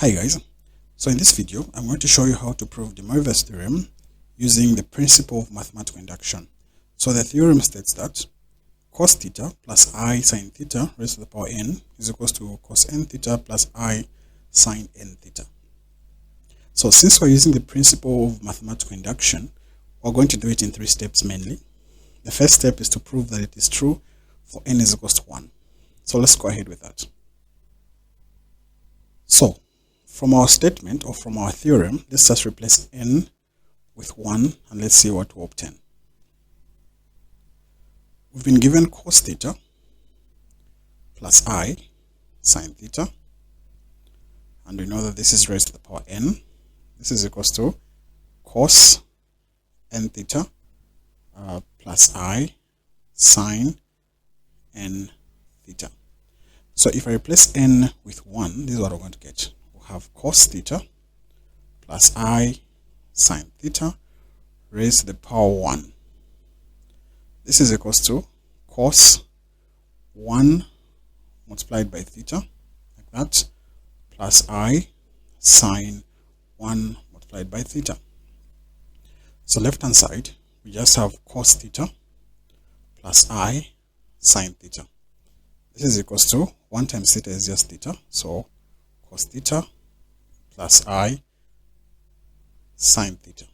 Hi guys, so in this video I'm going to show you how to prove the Moivre's theorem using the principle of mathematical induction. So the theorem states that cos theta plus I sin theta raised to the power n is equals to cos n theta plus I sin n theta. So since we're using the principle of mathematical induction, we're going to do it in 3 steps mainly. The first step is to prove that it is true for n is equals to 1. So let's go ahead with that. So from our statement or from our theorem, let's just replace n with 1 and let's see what we obtain. We've been given cos theta plus I sin theta, and we know that this is raised to the power n. This is equals to cos n theta plus I sin n theta. So if I replace n with 1, this is what we're going to get. We'll have cos theta plus I sin theta raised to the power 1. This is equals to cos 1 multiplied by theta, like that, plus I sin 1 multiplied by theta. So left hand side, we just have cos theta plus I sin theta. This is equals to 1 times theta is just theta, so cos theta plus I sin theta.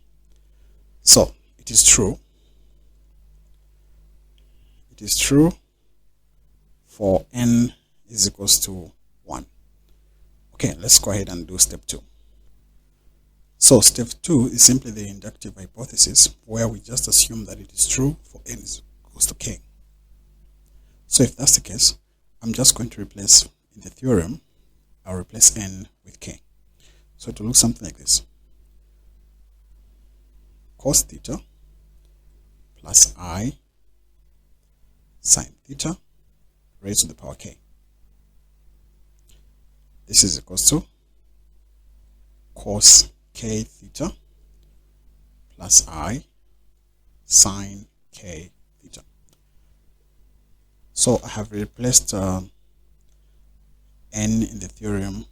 So it is true for n is equals to 1. Okay, let's go ahead and do step 2. So step 2 is simply the inductive hypothesis, where we just assume that it is true for n is equals to k. So if that's the case, I'm just going to replace in the theorem, I'll replace n with k. So it will look something like this. Cos theta plus I sin theta raised to the power k. This is equals to cos k theta plus I sin k theta. So I have replaced n in the theorem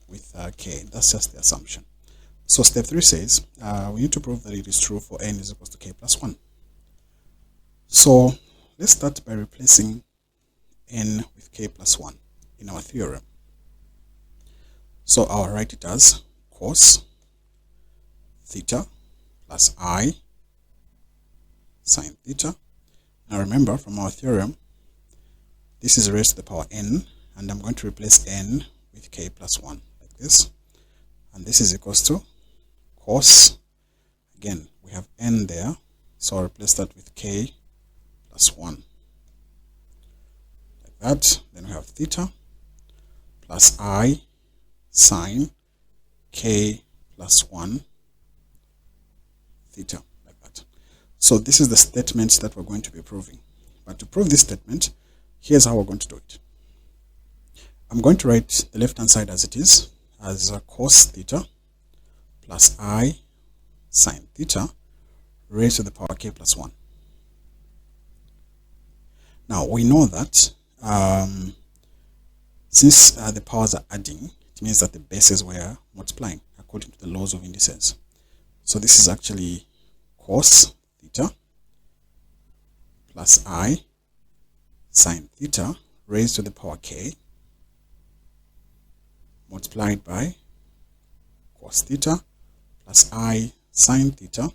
with k. That's just the assumption. So step 3 says we need to prove that it is true for n is equals to k plus 1. So let's start by replacing n with k plus 1 in our theorem. So I'll write it as cos theta plus I sin theta. Now remember, from our theorem, this is raised to the power n, and I'm going to replace n with k plus 1 like this. And this is equals to cos, again, we have n there, so I'll replace that with k plus 1. Like that. Then we have theta plus I sin k plus 1 theta, like that. So this is the statement that we're going to be proving. But to prove this statement, here's how we're going to do it. I'm going to write the left hand side as it is, as cos theta plus I sin theta raised to the power k plus 1. Now we know that since the powers are adding, it means that the bases were multiplying according to the laws of indices. So this is actually cos theta plus I sin theta raised to the power k multiplied by cos theta plus I sin theta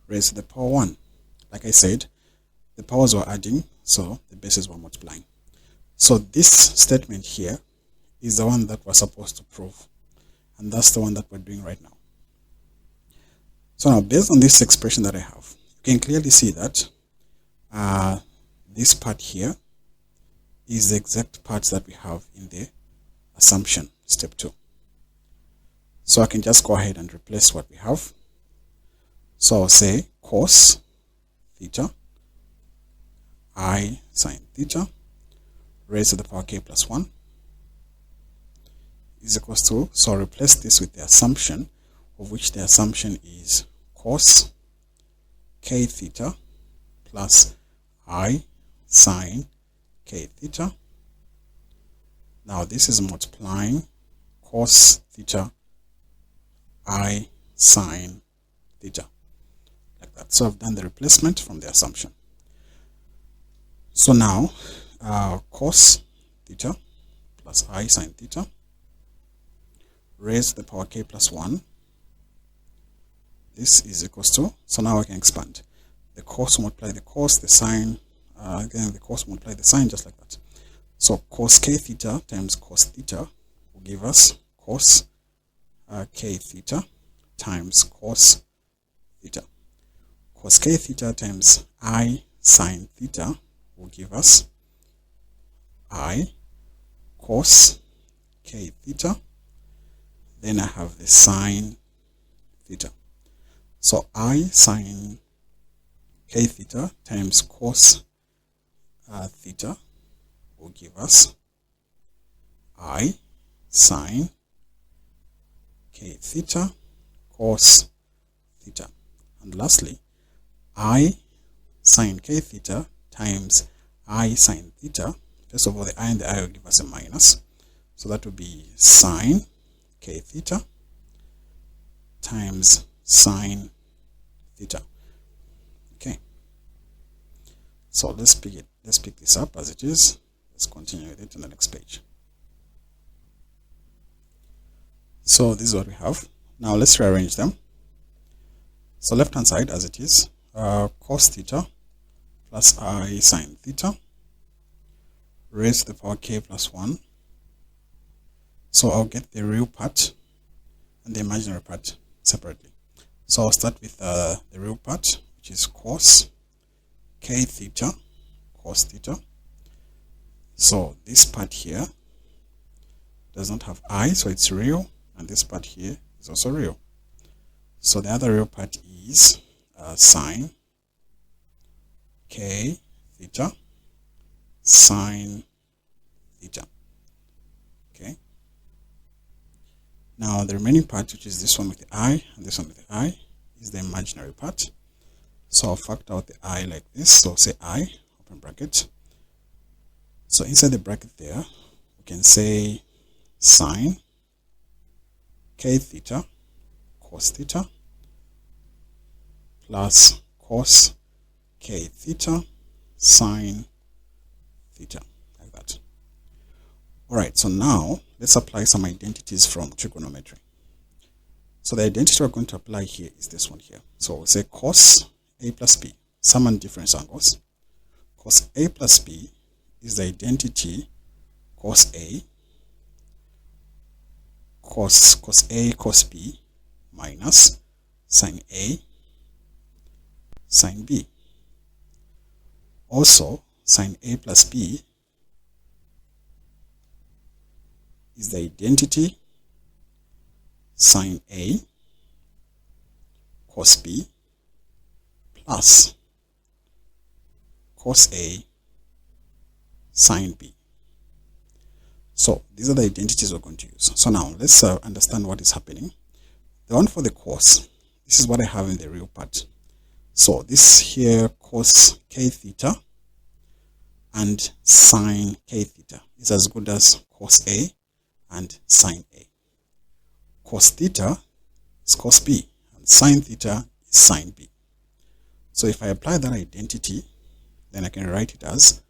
raised to the power 1. Like I said, the powers were adding, so the bases were multiplying. So this statement here is the one that we're supposed to prove, and that's the one that we're doing right now. So now, based on this expression that I have, you can clearly see that this part here is the exact parts that we have in the assumption, step 2. So I can just go ahead and replace what we have. So I'll say cos theta I sin theta raised to the power k plus 1 is equals to, so I'll replace this with the assumption, of which the assumption is cos k theta plus I sin k theta. Now this is multiplying cos theta I sine theta, like that. So I've done the replacement from the assumption. So now cos theta plus I sine theta raised to the power k plus 1, this is equals to, so now I can expand. The cos multiply the cos, the sine, again the cos multiply the sine, just like that. So cos k theta times cos theta will give us cos k theta times cos theta. Cos k theta times I sine theta will give us I cos k theta. Then I have the sine theta. So I sine k theta times cos theta will give us I sine k theta cos theta. And lastly, I sine k theta times I sine theta. First of all, the I and the I will give us a minus. So that will be sine k theta times sine theta. Okay. So let's pick it. Let's pick this up as it is. Let's continue with it on the next page. So this is what we have. Now let's rearrange them. So left hand side as it is, cos theta plus I sine theta raised to the power k plus 1. So I'll get the real part and the imaginary part separately. So I'll start with the real part, which is cos k theta cos theta. So this part here does not have I, so it's real, and this part here is also real. So the other real part is sine k theta sine theta. Okay. Now the remaining part, which is this one with the I and this one with the I, is the imaginary part. So I'll factor out the I like this. So say I, open bracket. So inside the bracket there, we can say sine k theta cos theta plus cos k theta sine theta, like that. Alright, so now let's apply some identities from trigonometry. So the identity we're going to apply here is this one here. So we'll say cos A plus B, sum and difference angles. Cos A plus B is the identity cos A cos B minus sin A sin B. Also, sin A plus B is the identity sin A cos B plus cos A sin B. So these are the identities we're going to use. So now let's understand what is happening. The one for the cos, this is what I have in the real part. So this here cos k theta and sin k theta is as good as cos A and sin A. Cos theta is cos B and sin theta is sin B. So if I apply that identity, then I can write it as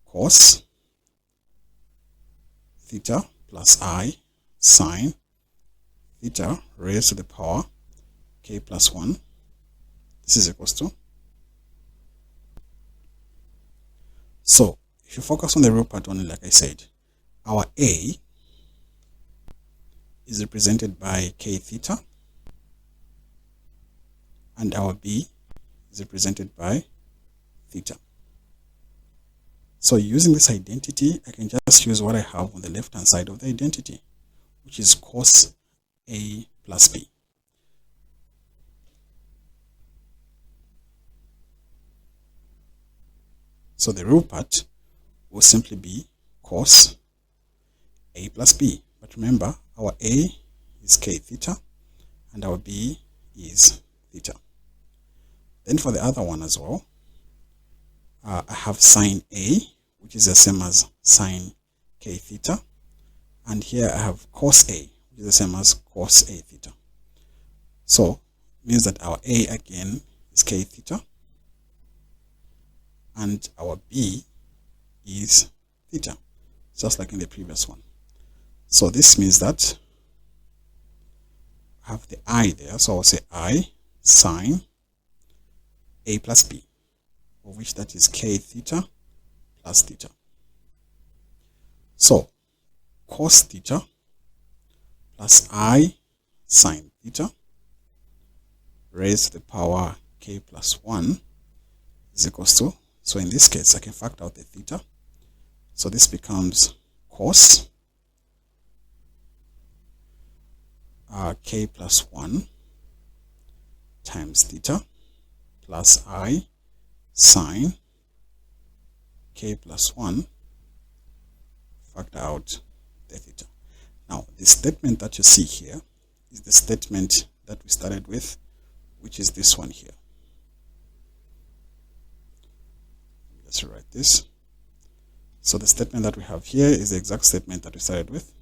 cos theta plus I sine theta raised to the power k plus 1. This is equals to. So if you focus on the real part only, like I said, our A is represented by k theta and our B is represented by theta. So using this identity, I can just use what I have on the left hand side of the identity, which is cos A plus B. So the real part will simply be cos A plus B. But remember, our A is k theta and our B is theta. Then for the other one as well, I have sin A, which is the same as sin k theta, and here I have cos A, which is the same as cos A theta. So means that our A again is k theta, and our B is theta, just like in the previous one. So this means that I have the I there, so I'll say I sine A plus B, of which that is k theta plus theta. So cos theta plus I sine theta raised to the power k plus 1 is equals to, so in this case I can factor out the theta, so this becomes cos k plus 1 times theta plus I sine k plus 1, factor out the theta. Now the statement that you see here is the statement that we started with, which is this one here. Let's write this. So the statement that we have here is the exact statement that we started with.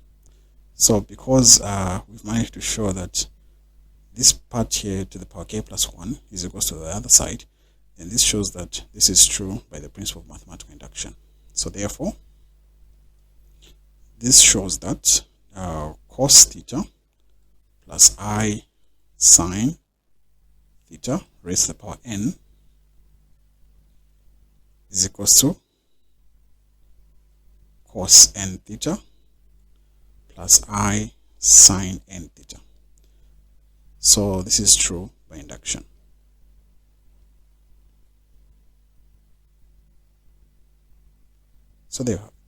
So because we've managed to show that this part here to the power k plus 1 is equal to the other side, then this shows that this is true by the principle of mathematical induction. So therefore, this shows that cos theta plus I sine theta raised to the power n is equals to cos n theta plus I sine n theta. So this is true by induction. So there you have it.